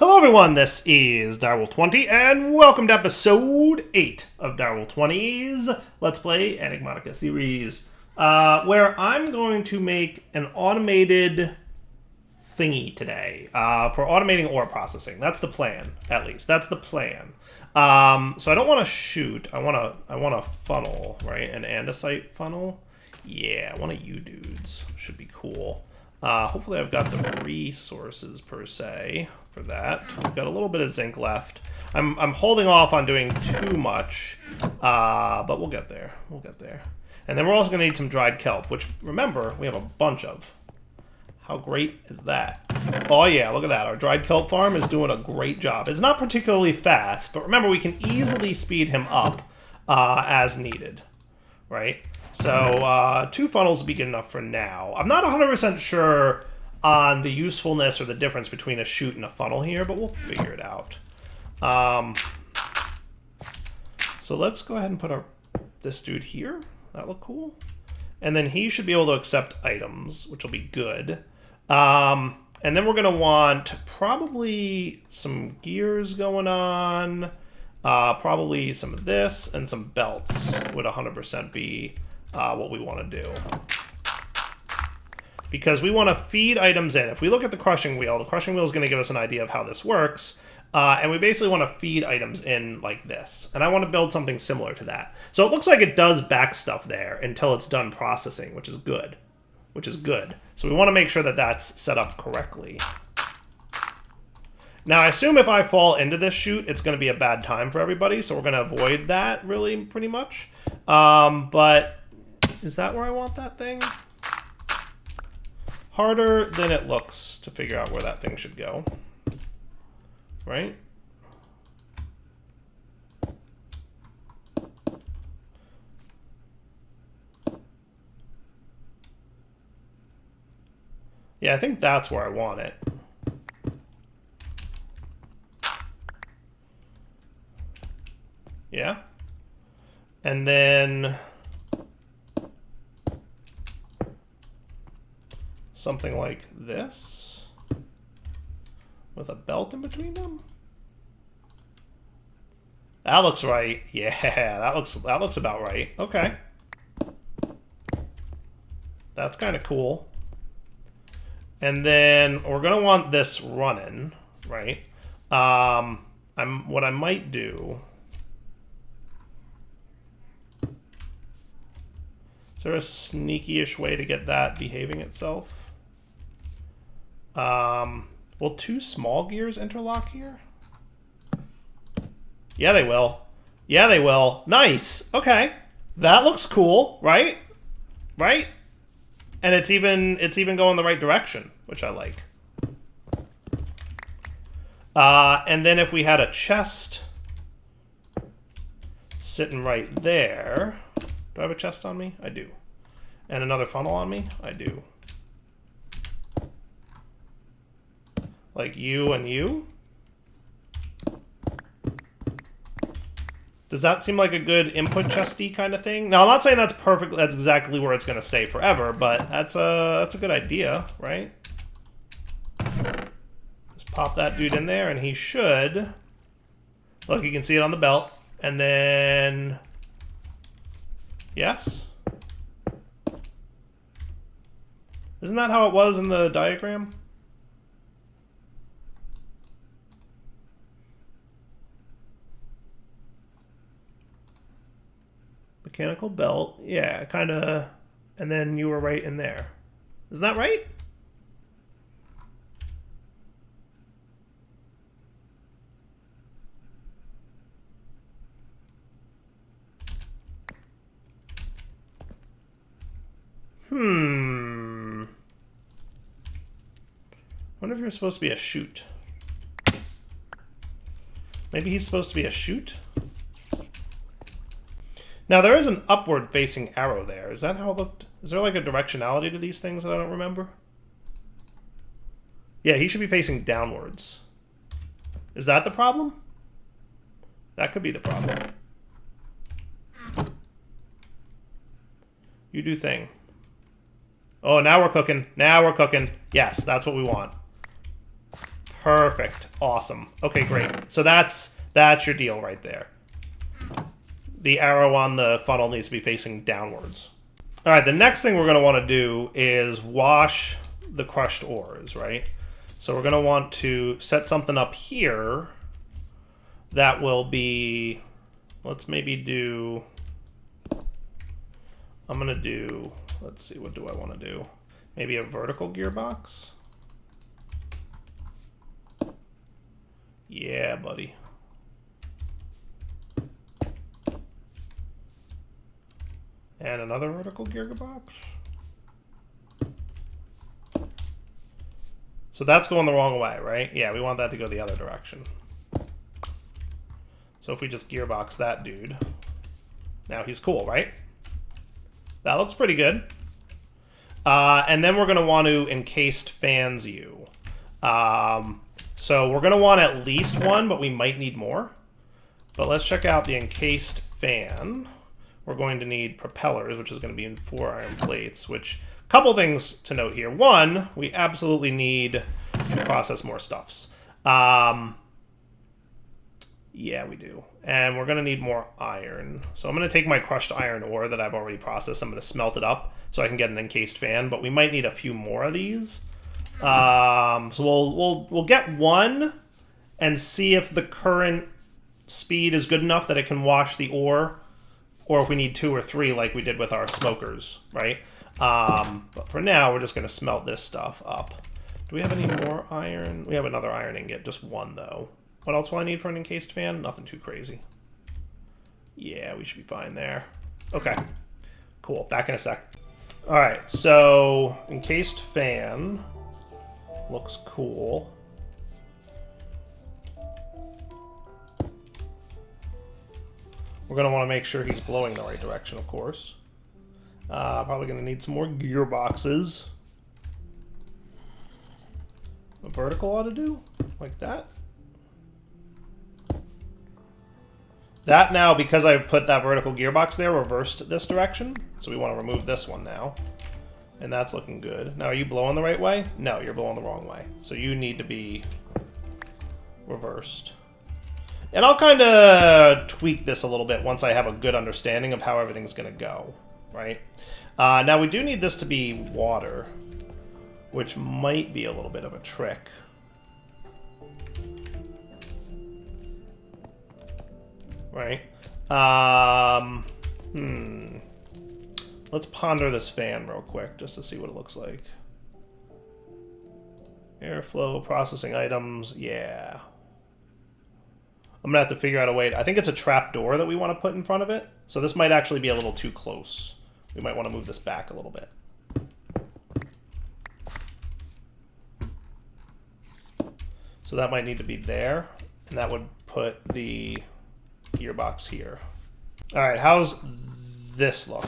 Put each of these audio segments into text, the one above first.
Hello everyone, this is Direwolf20, and welcome to episode 8 of Direwolf20's Let's Play Enigmatica series, where I'm going to make an automated thingy today, for automating ore processing. That's the plan, at least. That's the plan. So I don't want to shoot, I want a funnel, right? An andesite funnel? Yeah, one of you dudes. Should be cool. Hopefully I've got the resources, per se, for that. I've got a little bit of zinc left. I'm holding off on doing too much, but we'll get there. We'll get there. And then we're also going to need some dried kelp, which, remember, we have a bunch of. How great is that? Oh yeah, look at that. Our dried kelp farm is doing a great job. It's not particularly fast, but remember, we can easily speed him up as needed, right? So 2 funnels will be good enough for now. I'm not 100% sure on the usefulness or the difference between a chute and a funnel here, but we'll figure it out. So let's go ahead and put this dude here. That look cool? And then he should be able to accept items, which will be good. And then we're going to want probably some gears going on. Probably some of this and some belts would 100% be what we want to do. Because we want to feed items in. If we look at the crushing wheel is going to give us an idea of how this works. And we basically want to feed items in like this. And I want to build something similar to that. So it looks like it does back stuff there until it's done processing, which is good. So we want to make sure that that's set up correctly. Now, I assume if I fall into this chute, it's going to be a bad time for everybody. So we're going to avoid that, really, pretty much. But is that where I want that thing? Harder than it looks to figure out where that thing should go. Right? Yeah, I think that's where I want it. Yeah? And then something like this with a belt in between them. That looks right. Yeah, that looks about right. Okay. That's kind of cool. And then we're going to want this running, right? What I might do. Is there a sneaky-ish way to get that behaving itself? Will 2 small gears interlock here? Yeah, they will. Yeah, they will. Nice. Okay. That looks cool, right? Right? And it's even going the right direction, which I like. And then if we had a chest sitting right there. Do I have a chest on me? I do. And another funnel on me? I do. Like you and you? Does that seem like a good input chesty kind of thing? Now, I'm not saying that's perfect. That's exactly where it's going to stay forever, but that's a good idea, right? Just pop that dude in there, and he should. Look, you can see it on the belt. And then, yes. Isn't that how it was in the diagram? Mechanical belt, yeah, kind of, and then you were right in there. Isn't that right? Wonder if you're supposed to be a chute. Maybe he's supposed to be a chute? Now, there is an upward-facing arrow there. Is that how it looked? Is there like a directionality to these things that I don't remember? Yeah, he should be facing downwards. Is that the problem? That could be the problem. You do thing. Oh, now we're cooking. Now we're cooking. Yes, that's what we want. Perfect. Awesome. Okay, great. So that's your deal right there. The arrow on the funnel needs to be facing downwards. All right, the next thing we're going to want to do is wash the crushed ores, right? So we're going to want to set something up here that will be, let's maybe do, I'm going to do, let's see, what do I want to do? Maybe a vertical gearbox? Yeah, buddy. And another vertical gearbox. So that's going the wrong way, right? Yeah, we want that to go the other direction. So if we just gearbox that dude, now he's cool, right? That looks pretty good. And then we're going to want to encased fans you. So we're going to want at least one, but we might need more. But let's check out the encased fan. We're going to need propellers, which is going to be in 4 iron plates, which, couple things to note here. One, we absolutely need to process more stuffs. Yeah, we do. And we're going to need more iron. So I'm going to take my crushed iron ore that I've already processed. I'm going to smelt it up so I can get an encased fan, but we might need a few more of these. So we'll get one and see if the current speed is good enough that it can wash the ore, or if we need 2 or 3 like we did with our smokers, right? But for now, we're just going to smelt this stuff up. Do we have any more iron? We have another iron ingot, just 1 though. What else will I need for an encased fan? Nothing too crazy. Yeah, we should be fine there. Okay, cool. Back in a sec. All right, so encased fan looks cool. We're going to want to make sure he's blowing the right direction, of course. Probably going to need some more gearboxes. A vertical ought to do, like that. That now, because I put that vertical gearbox there, reversed this direction. So we want to remove this one now. And that's looking good. Now, are you blowing the right way? No, you're blowing the wrong way. So you need to be reversed. And I'll kind of tweak this a little bit once I have a good understanding of how everything's going to go, right? Now, we do need this to be water, which might be a little bit of a trick. Right? Let's ponder this fan real quick just to see what it looks like. Airflow, processing items, yeah. I'm going to have to figure out a way. I think it's a trap door that we want to put in front of it. So this might actually be a little too close. We might want to move this back a little bit. So that might need to be there. And that would put the gearbox here. All right, how's this look?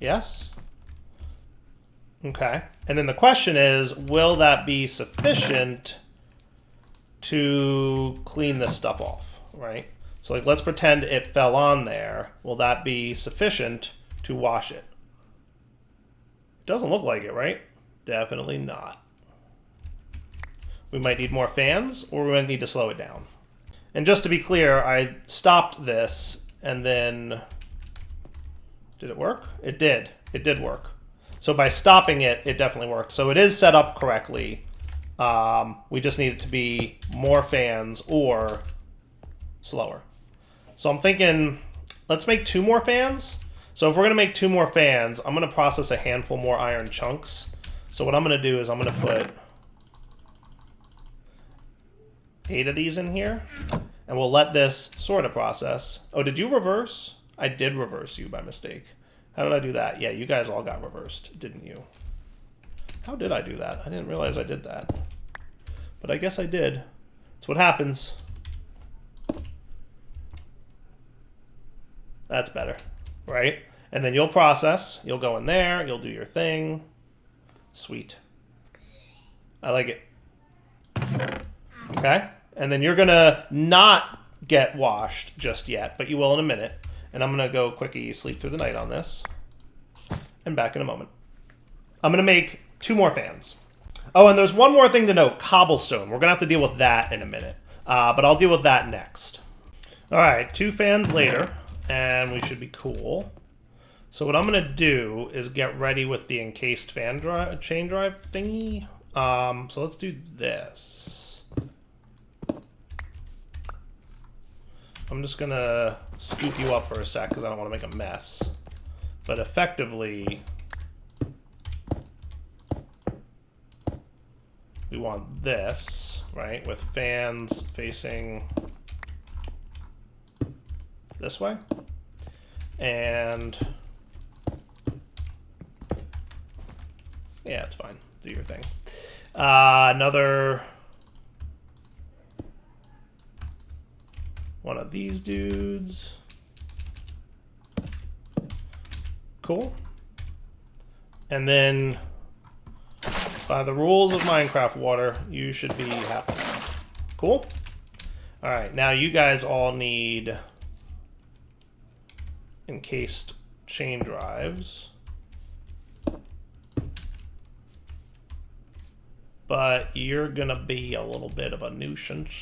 Yes? Okay. And then the question is, will that be sufficient to clean this stuff off, right? So like, let's pretend it fell on there. Will that be sufficient to wash it? Doesn't look like it, right? Definitely not. We might need more fans, or we might need to slow it down. And just to be clear, I stopped this, and then... Did it work? It did. It did work. So by stopping it, it definitely worked. So it is set up correctly. We just need it to be more fans or slower. So I'm thinking, let's make 2 more fans. So if we're going to make 2 more fans, I'm going to process a handful more iron chunks. So what I'm going to do is I'm going to put 8 of these in here, and we'll let this sort of process. Oh, did you reverse? I did reverse you by mistake. How did I do that? Yeah, you guys all got reversed, didn't you? How did I do that? I didn't realize I did that. But I guess I did. That's what happens. That's better, right? And then you'll process. You'll go in there. You'll do your thing. Sweet. I like it. Okay? And then you're going to not get washed just yet, but you will in a minute. And I'm going to go quickie sleep through the night on this. And back in a moment. I'm going to make 2 more fans. Oh, and there's one more thing to note. Cobblestone. We're going to have to deal with that in a minute. But I'll deal with that next. All right, 2 fans later, and we should be cool. So what I'm going to do is get ready with the encased chain drive thingy. So let's do this. I'm just going to scoop you up for a sec because I don't want to make a mess. But effectively, we want this, right, with fans facing this way. And yeah, it's fine. Do your thing. Another one of these dudes. Cool. And then, by the rules of Minecraft water, you should be happy. Cool? All right, now you guys all need encased chain drives. But you're gonna be a little bit of a nuisance.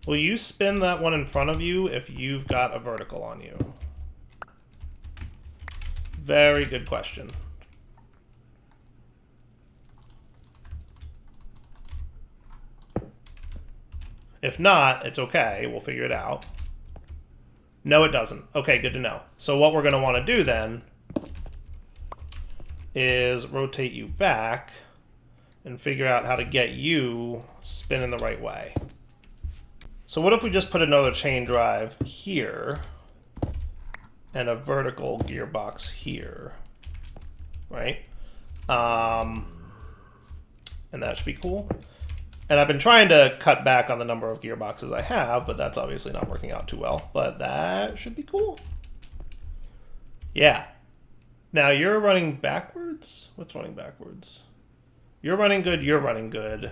Will you spin that one in front of you if you've got a vertical on you? Very good question. If not, it's okay. We'll figure it out. No, it doesn't. Okay, good to know. So what we're going to want to do then is rotate you back and figure out how to get you spinning the right way. So what if we just put another chain drive here and a vertical gearbox here, right? And that should be cool. And I've been trying to cut back on the number of gearboxes I have, but that's obviously not working out too well. But that should be cool. Yeah. Now you're running backwards? What's running backwards? You're running good, you're running good.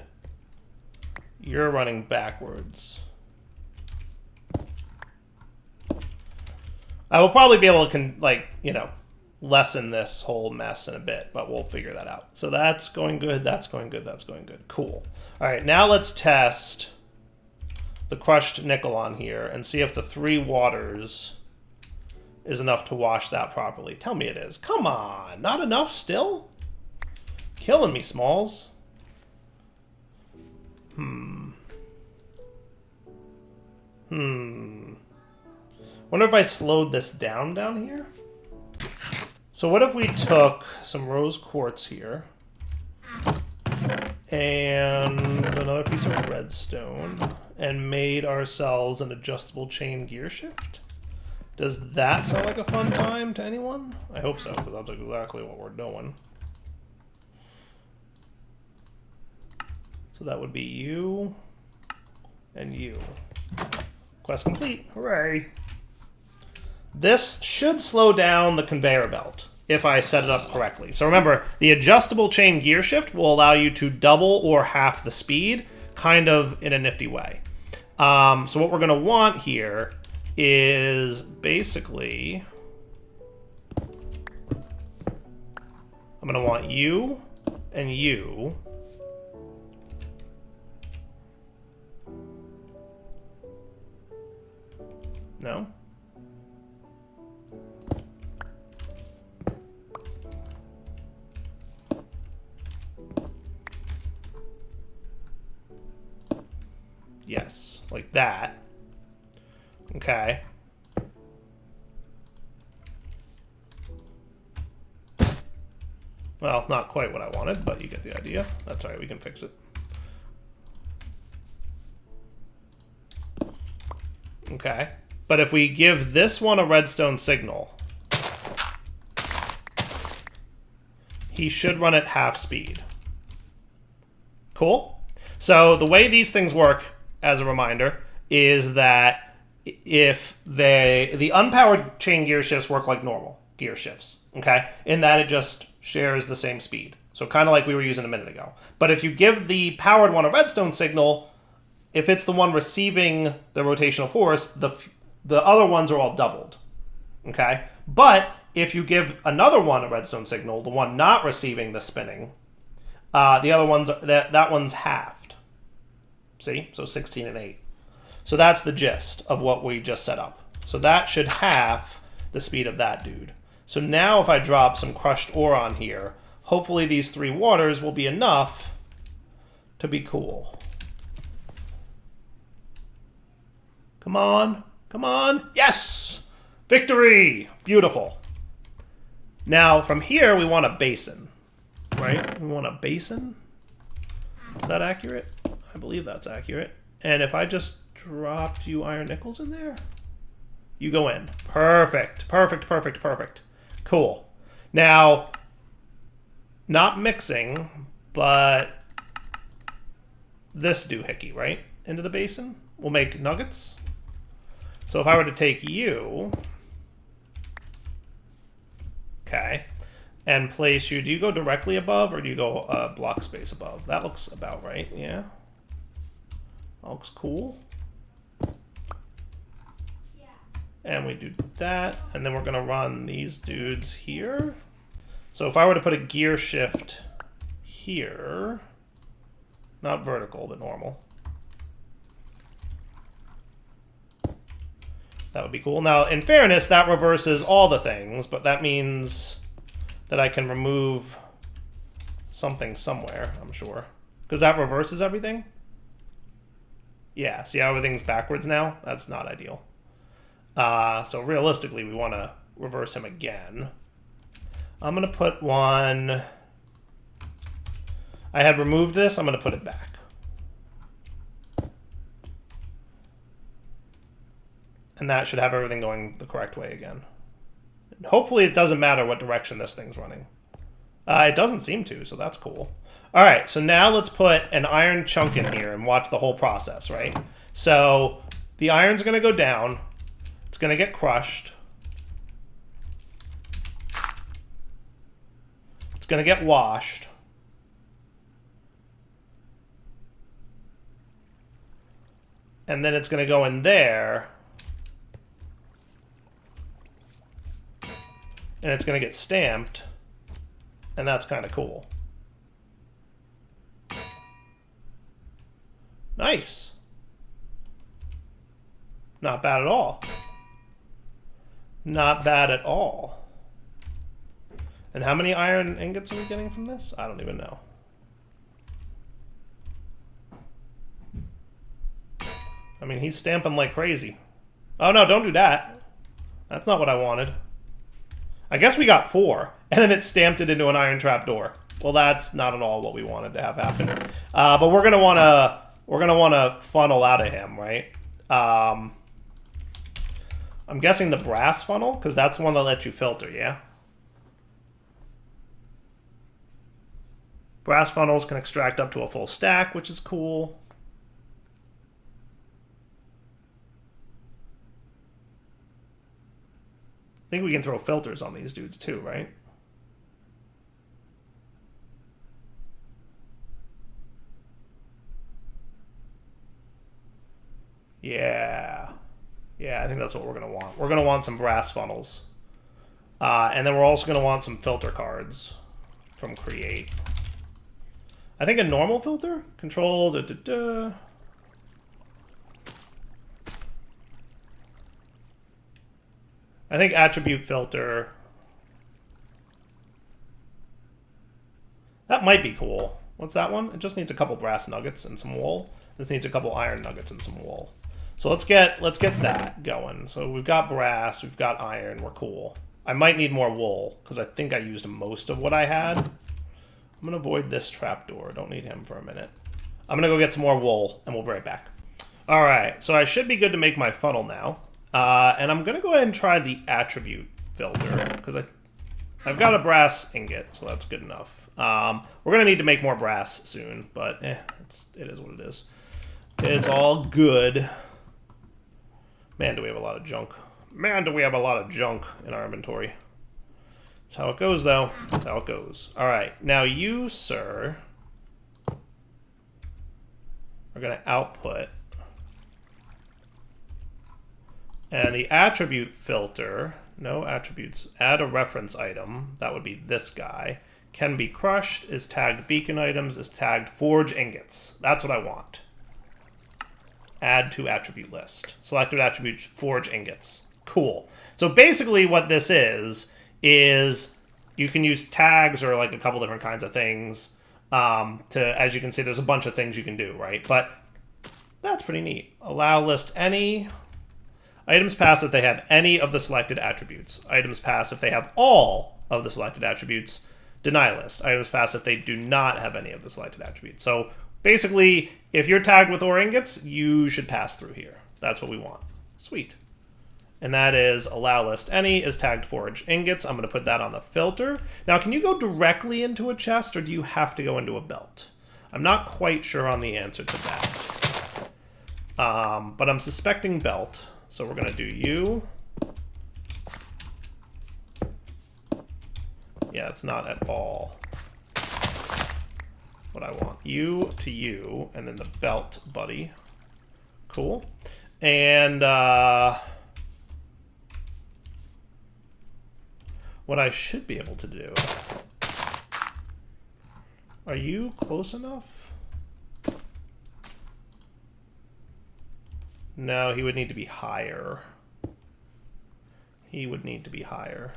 You're running backwards. I will probably be able to, lessen this whole mess in a bit, but we'll figure that out. So that's going good, that's going good, that's going good. Cool. All right, now let's test the crushed nickel on here and see if the 3 waters is enough to wash that properly. Tell me it is. Come on, not enough still? Killing me, Smalls. Wonder if I slowed this down here? So what if we took some rose quartz here and another piece of redstone and made ourselves an adjustable chain gear shift? Does that sound like a fun time to anyone? I hope so, because that's exactly what we're doing. So that would be you and you. Quest complete. Hooray. This should slow down the conveyor belt if I set it up correctly. So remember, the adjustable chain gear shift will allow you to double or half the speed, kind of in a nifty way. So what we're going to want here is basically, I'm going to want you and you. No? Yes, like that. Okay. Well, not quite what I wanted, but you get the idea. That's all right, we can fix it. Okay. But if we give this one a redstone signal, he should run at half speed. Cool? So the way these things work, as a reminder, is that if the unpowered chain gear shifts work like normal gear shifts, okay? In that it just shares the same speed. So kind of like we were using a minute ago. But if you give the powered one a redstone signal, if it's the one receiving the rotational force, the other ones are all doubled, okay? But if you give another one a redstone signal, the one not receiving the spinning, the other one's that one's halved. See? So 16 and 8. So that's the gist of what we just set up. So that should halve the speed of that dude. So now if I drop some crushed ore on here, hopefully these 3 waters will be enough to be cool. Come on. Come on. Yes! Victory! Beautiful. Now, from here, we want a basin. Right? We want a basin? Is that accurate? I believe that's accurate. And if I just dropped you iron nickels in there, you go in. Perfect. Perfect, perfect, perfect. Cool. Now, not mixing, but this doohickey, right? Into the basin. We'll make nuggets. So if I were to take you, okay, and place you, do you go directly above or do you go block space above? That looks about right, yeah. That looks cool. And we do that, and then we're gonna run these dudes here. So if I were to put a gear shift here, not vertical, but normal, that would be cool. Now, in fairness, that reverses all the things, but that means that I can remove something somewhere, I'm sure. Because that reverses everything? Yeah, see how everything's backwards now? That's not ideal. So realistically, we want to reverse him again. I'm going to put one... I had removed this, I'm going to put it back. And that should have everything going the correct way again. And hopefully it doesn't matter what direction this thing's running. It doesn't seem to, so that's cool. All right, so now let's put an iron chunk in here and watch the whole process, right? So the iron's going to go down. It's going to get crushed. It's going to get washed. And then it's going to go in there. And it's going to get stamped. And that's kind of cool. Nice. Not bad at all. Not bad at all. And how many iron ingots are we getting from this? I don't even know. I mean, he's stamping like crazy. Oh no, don't do that. That's not what I wanted. I guess we got 4, and then it stamped it into an iron trap door. Well, that's not at all what we wanted to have happen. But we're gonna wanna funnel out of him, right? I'm guessing the brass funnel, because that's the one that lets you filter, yeah? Brass funnels can extract up to a full stack, which is cool. I think we can throw filters on these dudes too, right? Yeah. Yeah, I think that's what we're going to want. We're going to want some brass funnels. And then we're also going to want some filter cards from Create. I think a normal filter? Control, I think attribute filter. That might be cool. What's that one? It just needs a couple brass nuggets and some wool. This needs a couple iron nuggets and some wool. So let's get that going. So we've got brass, we've got iron, we're cool. I might need more wool, because I think I used most of what I had. I'm going to avoid this trapdoor. Don't need him for a minute. I'm going to go get some more wool, and we'll be right back. All right, so I should be good to make my funnel now. And I'm going to go ahead and try the attribute filter, because I've got a brass ingot, so that's good enough. We're going to need to make more brass soon, but it is what it is. It's all good. Man, do we have a lot of junk. Man, do we have a lot of junk in our inventory. That's how it goes, though. That's how it goes. All right, now you, sir, are going to output. And the attribute filter No attributes. Add a reference item. That would be this guy. Can be crushed, is tagged beacon items, is tagged forge ingots. That's what I want. Add to attribute list. Selected attribute, forge ingots. Cool. So basically what this is you can use tags or like a couple different kinds of things to, as you can see, there's a bunch of things you can do, right? But that's pretty neat. Allow list any. Items pass if they have any of the selected attributes. Items pass if they have all of the selected attributes. Deny list. Items pass if they do not have any of the selected attributes. So basically, if you're tagged with ore ingots, you should pass through here. That's what we want. Sweet. And that is allow list any is tagged forge ingots. I'm going to put that on the filter. Now, can you go directly into a chest or do you have to go into a belt? I'm not quite sure on the answer to that. But I'm suspecting belt. So we're going to do you. Yeah, it's not at all what I want. You to you, and then the belt, buddy. Cool. And what I should be able to do... Are you close enough? No, he would need to be higher. He would need to be higher.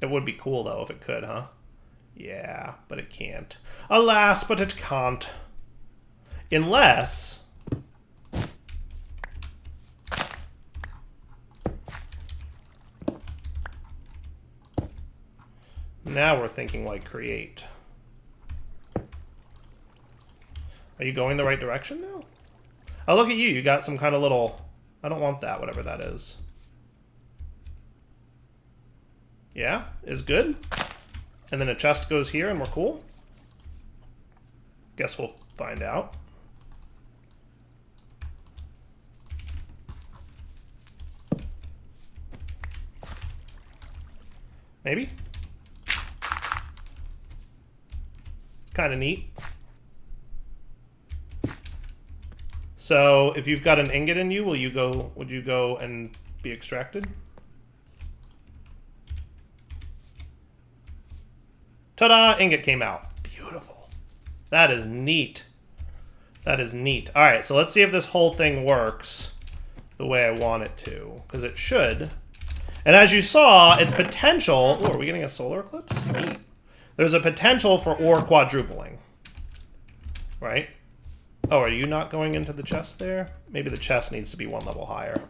It would be cool, though, if it could, huh? Yeah, but it can't. Alas, but it can't. Unless... Now we're thinking like create. Are you going the right direction now? Oh, look at you. You got some kind of little... I don't want that, whatever that is. Yeah? Is good? And then a chest goes here and we're cool? Guess we'll find out. Maybe? Kind of neat. So if you've got an ingot in you, would you go and be extracted? Ta-da! Ingot came out. Beautiful. That is neat. That is neat. All right, so let's see if this whole thing works the way I want it to, because it should. And as you saw, its potential... Oh, are we getting a solar eclipse? Neat. There's a potential for ore quadrupling. Right? Oh, are you not going into the chest there? Maybe the chest needs to be one level higher.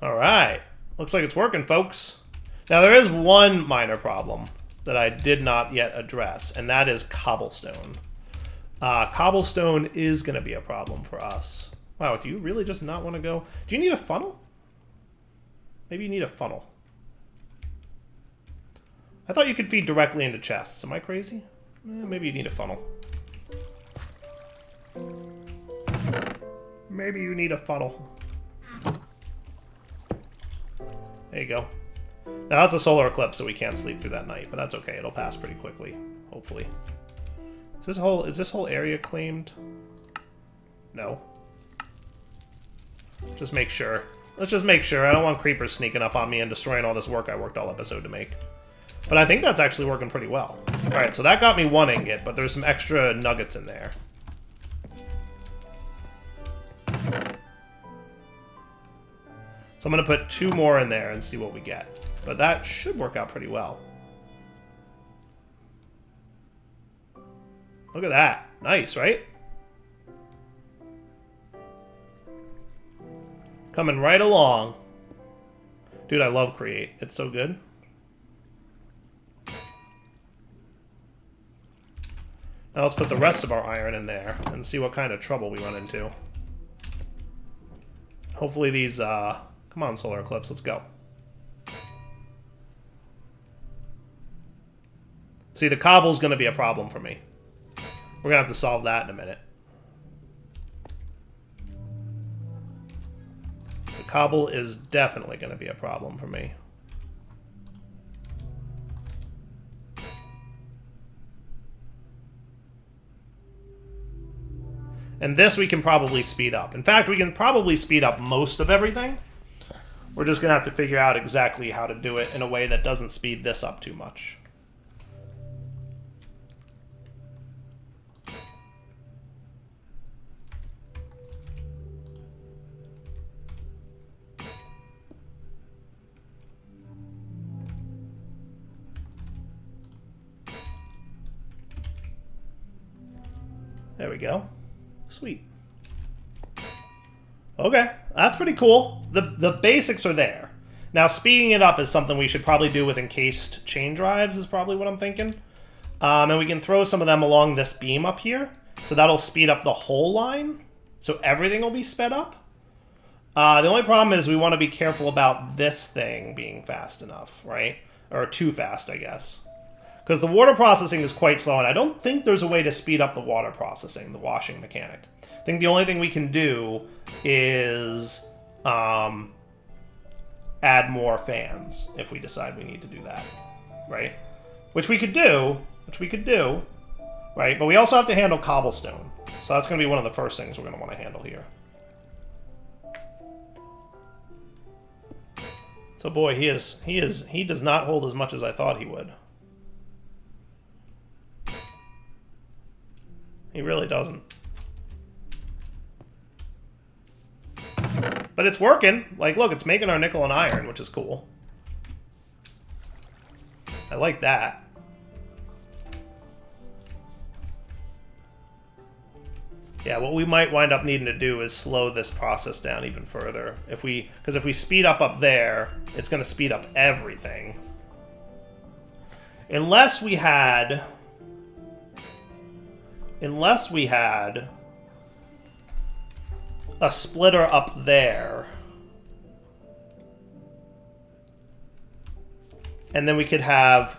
All right. Looks like it's working, folks. Now, there is one minor problem that I did not yet address, and that is cobblestone. Cobblestone is going to be a problem for us. Wow, do you really just not want to go? Do you need a funnel? Maybe you need a funnel. I thought you could feed directly into chests. Am I crazy? Maybe you need a funnel. Maybe you need a funnel. There you go. Now that's a solar eclipse, so we can't sleep through that night, but that's okay. It'll pass pretty quickly, hopefully. Is this whole area claimed? No. Just make sure. Let's just make sure. I don't want creepers sneaking up on me and destroying all this work I worked all episode to make. But I think that's actually working pretty well. Alright, so that got me one ingot, but there's some extra nuggets in there. So I'm going to put 2 more in there and see what we get. But that should work out pretty well. Look at that. Nice, right? Coming right along. Dude, I love Create. It's so good. Now let's put the rest of our iron in there and see what kind of trouble we run into. Hopefully these, come on, solar eclipse, let's go. See, the cobble's going to be a problem for me. We're going to have to solve that in a minute. Cobble is definitely going to be a problem for me. And this we can probably speed up. In fact, we can probably speed up most of everything. We're just going to have to figure out exactly how to do it in a way that doesn't speed this up too much. There we go. Sweet. Okay, that's pretty cool. The basics are there. Now, speeding it up is something we should probably do with encased chain drives is probably what I'm thinking. And we can throw some of them along this beam up here. So that'll speed up the whole line. So everything will be sped up. The only problem is we want to be careful about this thing being fast enough, right? Or too fast, I guess. Because the water processing is quite slow, and I don't think there's a way to speed up the water processing, the washing mechanic. I think the only thing we can do is add more fans if we decide we need to do that, right? Which we could do, right? But we also have to handle cobblestone. So that's going to be one of the first things we're going to want to handle here. So boy, he does not hold as much as I thought he would. He really doesn't. But it's working. Like, look, it's making our nickel and iron, which is cool. I like that. Yeah, what we might wind up needing to do is slow this process down even further. Because if we speed up there, it's going to speed up everything. Unless we had a splitter up there. And then we could have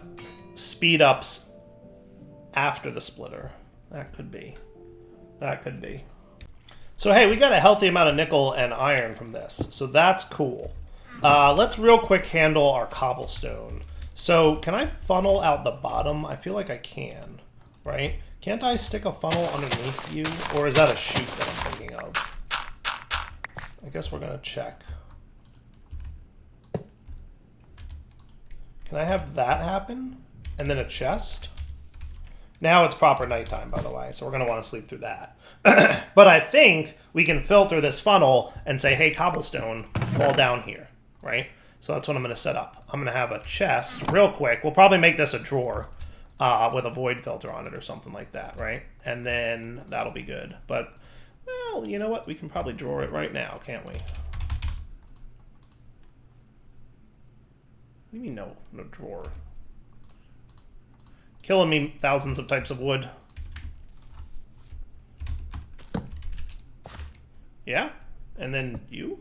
speed ups after the splitter. That could be. That could be. So hey, we got a healthy amount of nickel and iron from this. So that's cool. Let's real quick handle our cobblestone. So can I funnel out the bottom? I feel like I can, right? Can't I stick a funnel underneath you? Or is that a chute that I'm thinking of? I guess we're going to check. Can I have that happen? And then a chest? Now it's proper nighttime, by the way, so we're going to want to sleep through that. But I think we can filter this funnel and say, hey, cobblestone, fall down here, right? So that's what I'm going to set up. I'm going to have a chest real quick. We'll probably make this a drawer. With a void filter on it or something like that, right? And then that'll be good. But, well, you know what? We can probably draw it right now, can't we? What do you mean no drawer? Killing me thousands of types of wood. Yeah? And then you?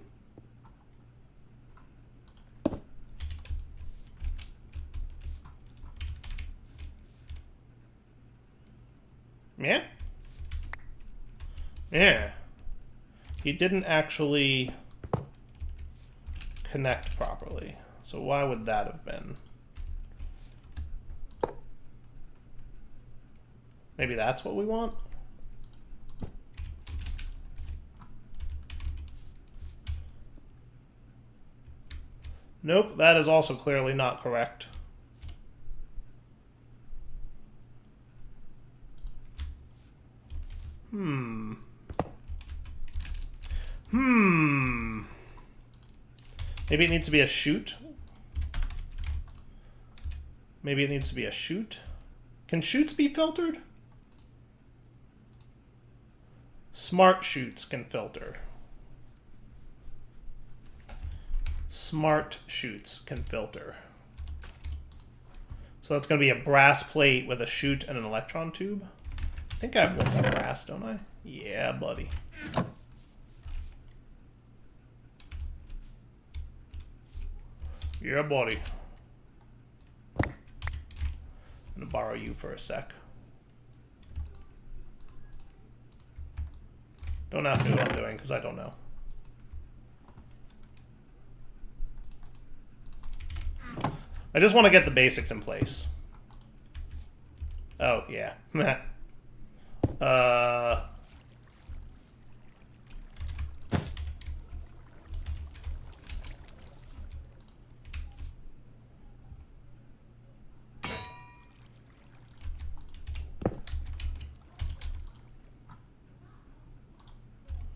Yeah? Yeah. He didn't actually connect properly. So why would that have been? Maybe that's what we want? Nope, that is also clearly not correct. Maybe it needs to be a chute. Maybe it needs to be a chute. Can chutes be filtered? Smart chutes can filter. Smart chutes can filter. So that's going to be a brass plate with a chute and an electron tube. I think I have one more brass, don't I? Yeah, buddy. Yeah, buddy. I'm going to borrow you for a sec. Don't ask me what I'm doing, because I don't know. I just want to get the basics in place. Oh, yeah.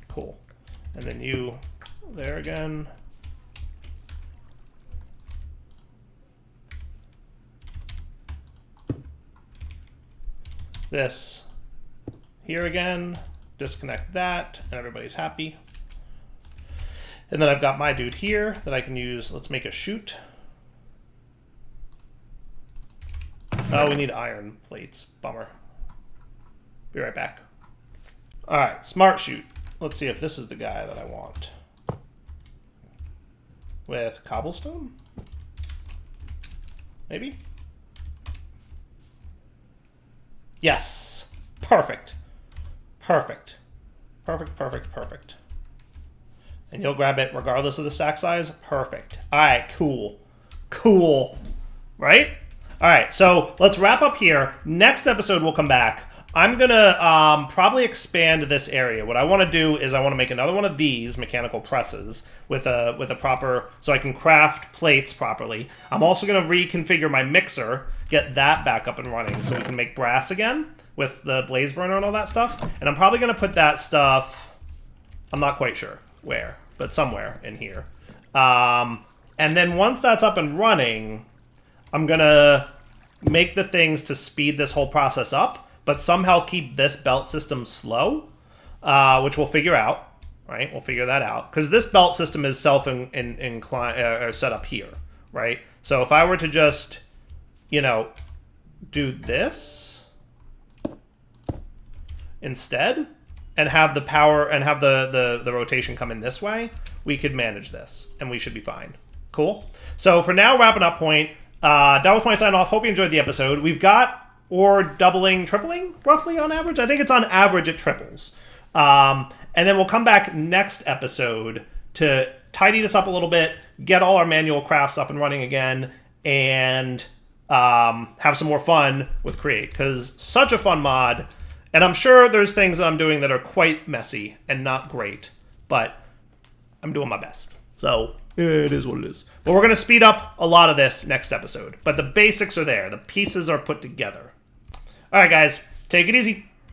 Cool. And then you there again. This here again, disconnect that, and everybody's happy. And then I've got my dude here that I can use. Let's make a chute. Oh, we need iron plates. Bummer. Be right back. All right, smart chute. Let's see if this is the guy that I want. With cobblestone? Maybe? Yes. Perfect. Perfect. Perfect, perfect, perfect. And you'll grab it regardless of the stack size? Perfect. All right, cool. Cool. Right? All right, so let's wrap up here. Next episode, we'll come back. I'm going to probably expand this area. What I want to do is I want to make another one of these mechanical presses with a proper, so I can craft plates properly. I'm also going to reconfigure my mixer, get that back up and running so we can make brass again with the blaze burner and all that stuff. And I'm probably going to put that stuff, I'm not quite sure where, but somewhere in here. And then once that's up and running, I'm going to make the things to speed this whole process up, but somehow keep this belt system slow, which we'll figure out, right? We'll figure that out. Because this belt system is self-inclined, set up here, right? So if I were to just, you know, do this instead, and have the power, and have the rotation come in this way, we could manage this, and we should be fine. Cool? So for now, wrapping up point, Darwell 20 sign off. Hope you enjoyed the episode. We've got or doubling, tripling, roughly on average. I think it's on average it triples. And then we'll come back next episode to tidy this up a little bit, get all our manual crafts up and running again, and have some more fun with Create, because such a fun mod. And I'm sure there's things that I'm doing that are quite messy and not great, but I'm doing my best. So it is what it is. But we're going to speed up a lot of this next episode. But the basics are there. The pieces are put together. All right, guys, take it easy.